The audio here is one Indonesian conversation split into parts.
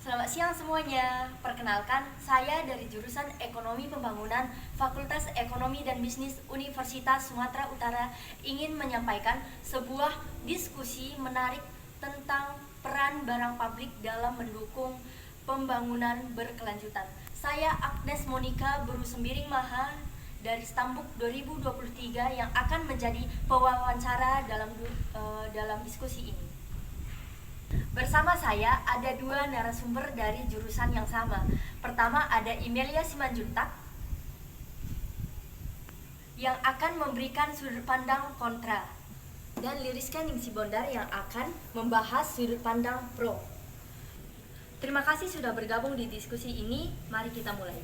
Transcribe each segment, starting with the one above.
Selamat siang semuanya. Perkenalkan, saya dari jurusan Ekonomi Pembangunan Fakultas Ekonomi dan Bisnis Universitas Sumatera Utara ingin menyampaikan sebuah diskusi menarik tentang peran barang publik dalam mendukung pembangunan berkelanjutan. Saya Agnes Monica Buru Sembiring Maha dari Stambuk 2023 yang akan menjadi pewawancara dalam diskusi ini. Bersama saya ada dua narasumber dari jurusan yang sama. Pertama ada Imelia Simanjuntak yang akan memberikan sudut pandang kontra, dan Liriska Ningsih Bondar yang akan membahas sudut pandang pro. Terima kasih sudah bergabung di diskusi ini. Mari kita mulai.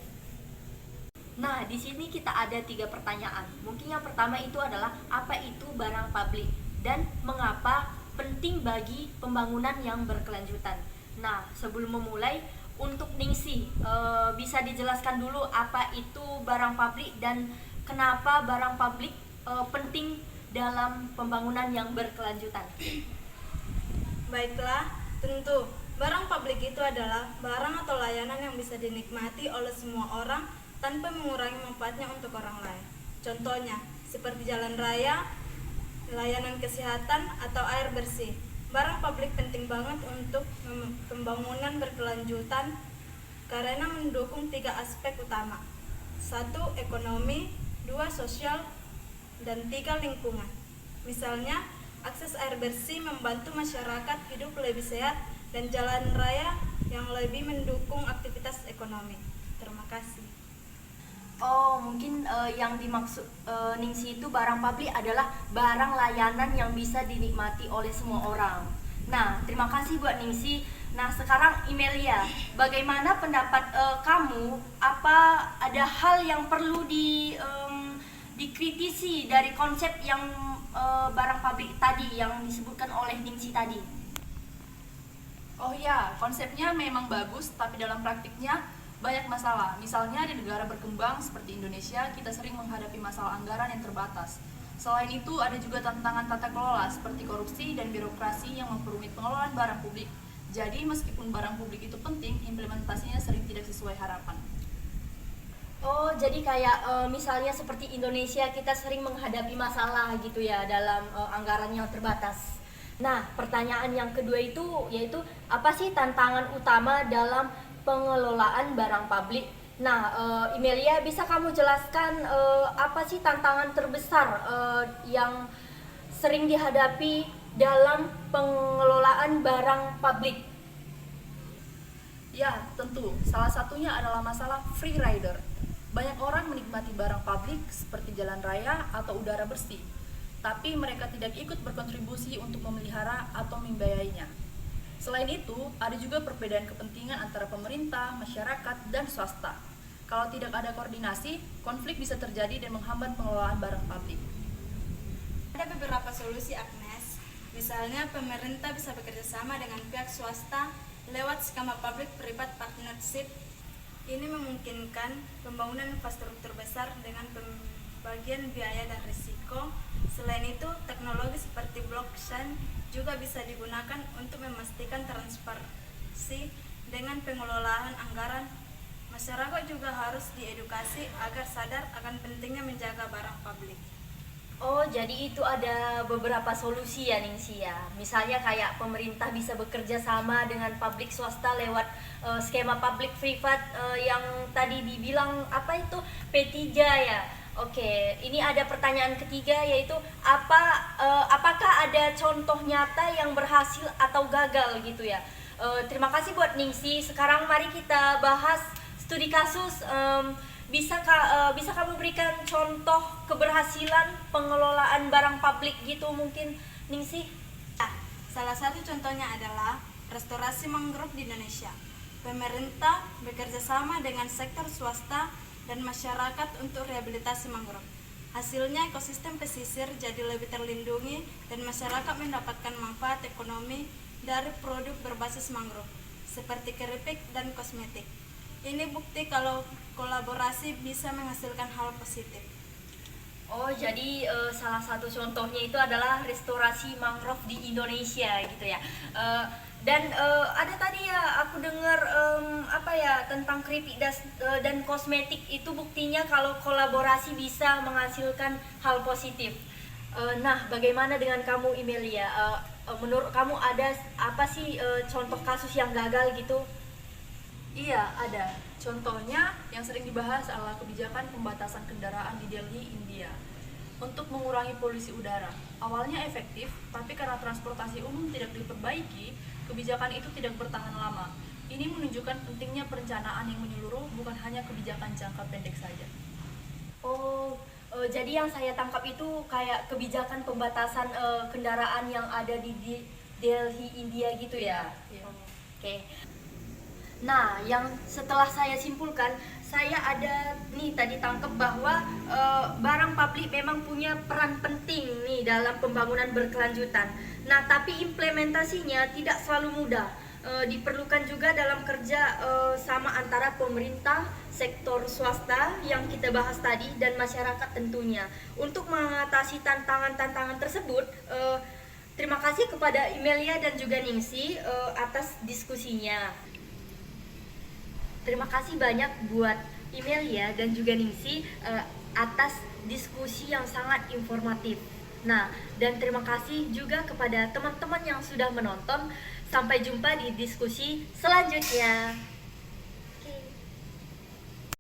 Nah, di sini kita ada 3 pertanyaan. Mungkin yang pertama itu adalah apa itu barang publik dan mengapa penting bagi pembangunan yang berkelanjutan. Nah, sebelum memulai, untuk Ningsih, bisa dijelaskan dulu apa itu barang publik dan kenapa barang publik penting dalam pembangunan yang berkelanjutan. Baiklah, tentu barang publik itu adalah barang atau layanan yang bisa dinikmati oleh semua orang tanpa mengurangi manfaatnya untuk orang lain. Contohnya, seperti jalan raya, layanan kesehatan, atau air bersih. Barang publik penting banget untuk pembangunan berkelanjutan karena mendukung 3 aspek utama. 1. Ekonomi, 2. Sosial, dan 3. Lingkungan. Misalnya, akses air bersih membantu masyarakat hidup lebih sehat dan jalan raya yang lebih mendukung aktivitas ekonomi. Terima kasih. Oh, mungkin yang dimaksud Ningsih itu barang publik adalah barang layanan yang bisa dinikmati oleh semua orang. Nah, terima kasih buat Ningsih. Nah, sekarang Imelia, bagaimana pendapat kamu? Apa ada hal yang perlu dikritisi dari konsep yang barang publik tadi yang disebutkan oleh Ningsih tadi? Oh ya, konsepnya memang bagus, tapi dalam praktiknya banyak masalah. Misalnya di negara berkembang seperti Indonesia, kita sering menghadapi masalah anggaran yang terbatas. Selain itu, ada juga tantangan tata kelola seperti korupsi dan birokrasi yang memperumit pengelolaan barang publik. Jadi, meskipun barang publik itu penting, implementasinya sering tidak sesuai harapan. Oh, jadi kayak misalnya seperti Indonesia, kita sering menghadapi masalah gitu ya dalam anggaran yang terbatas. Nah, pertanyaan yang kedua itu yaitu apa sih tantangan utama dalam pengelolaan barang publik? Nah, Imelia, bisa kamu jelaskan apa sih tantangan terbesar yang sering dihadapi dalam pengelolaan barang publik? Ya, tentu. Salah satunya adalah masalah free rider. Banyak orang menikmati barang publik seperti jalan raya atau udara bersih, tapi mereka tidak ikut berkontribusi untuk memelihara atau membiayainya. Selain itu, ada juga perbedaan kepentingan antara pemerintah, masyarakat, dan swasta. Kalau tidak ada koordinasi, konflik bisa terjadi dan menghambat pengelolaan barang publik. Ada beberapa solusi, Agnes. Misalnya, pemerintah bisa bekerja sama dengan pihak swasta lewat skema public private partnership. Ini memungkinkan pembangunan infrastruktur besar dengan pembagian biaya dan risiko. Selain itu, teknologi seperti blockchain juga bisa digunakan untuk memastikan transparansi dengan pengelolaan anggaran. Masyarakat juga harus diedukasi agar sadar akan pentingnya menjaga barang publik. Oh, jadi itu ada beberapa solusi ya Ningsih ya. Misalnya kayak pemerintah bisa bekerja sama dengan publik swasta lewat skema public private yang tadi dibilang apa itu P3 ya. Oke, ini ada pertanyaan ketiga yaitu apakah ada contoh nyata yang berhasil atau gagal gitu ya. Terima kasih buat Ningsih. Sekarang mari kita bahas studi kasus. Bisa kamu berikan contoh keberhasilan pengelolaan barang publik gitu mungkin Ningsih? Salah satu contohnya adalah restorasi mangrove di Indonesia. Pemerintah bekerja sama dengan sektor swasta dan masyarakat untuk rehabilitasi mangrove. Hasilnya ekosistem pesisir jadi lebih terlindungi dan masyarakat mendapatkan manfaat ekonomi dari produk berbasis mangrove seperti keripik dan kosmetik. Ini bukti kalau kolaborasi bisa menghasilkan hal positif. Oh, jadi salah satu contohnya itu adalah restorasi mangrove di Indonesia gitu ya. Dan ada tadi ya aku dengar tentang keripik dan kosmetik itu buktinya kalau kolaborasi bisa menghasilkan hal positif. Nah, bagaimana dengan kamu Imelia? Menurut kamu ada apa sih contoh kasus yang gagal gitu? Iya, ada. Contohnya yang sering dibahas adalah kebijakan pembatasan kendaraan di Delhi, India untuk mengurangi polusi udara. Awalnya efektif, tapi karena transportasi umum tidak diperbaiki, kebijakan itu tidak bertahan lama. Ini menunjukkan pentingnya perencanaan yang menyeluruh, bukan hanya kebijakan jangka pendek saja. Jadi yang saya tangkap itu kayak kebijakan pembatasan kendaraan yang ada di Delhi, India gitu ya? Iya. Oke. Nah, yang setelah saya simpulkan, saya ada nih tadi tangkap bahwa barang publik memang punya peran penting nih dalam pembangunan berkelanjutan. Nah, tapi implementasinya tidak selalu mudah. Diperlukan juga dalam kerja sama antara pemerintah, sektor swasta yang kita bahas tadi, dan masyarakat tentunya. Untuk mengatasi tantangan-tantangan tersebut, terima kasih kepada Imelia dan juga Ningsi atas diskusinya. Terima kasih banyak buat Imelia dan juga Ningsi atas diskusi yang sangat informatif. Nah, dan terima kasih juga kepada teman-teman yang sudah menonton. Sampai jumpa di diskusi selanjutnya.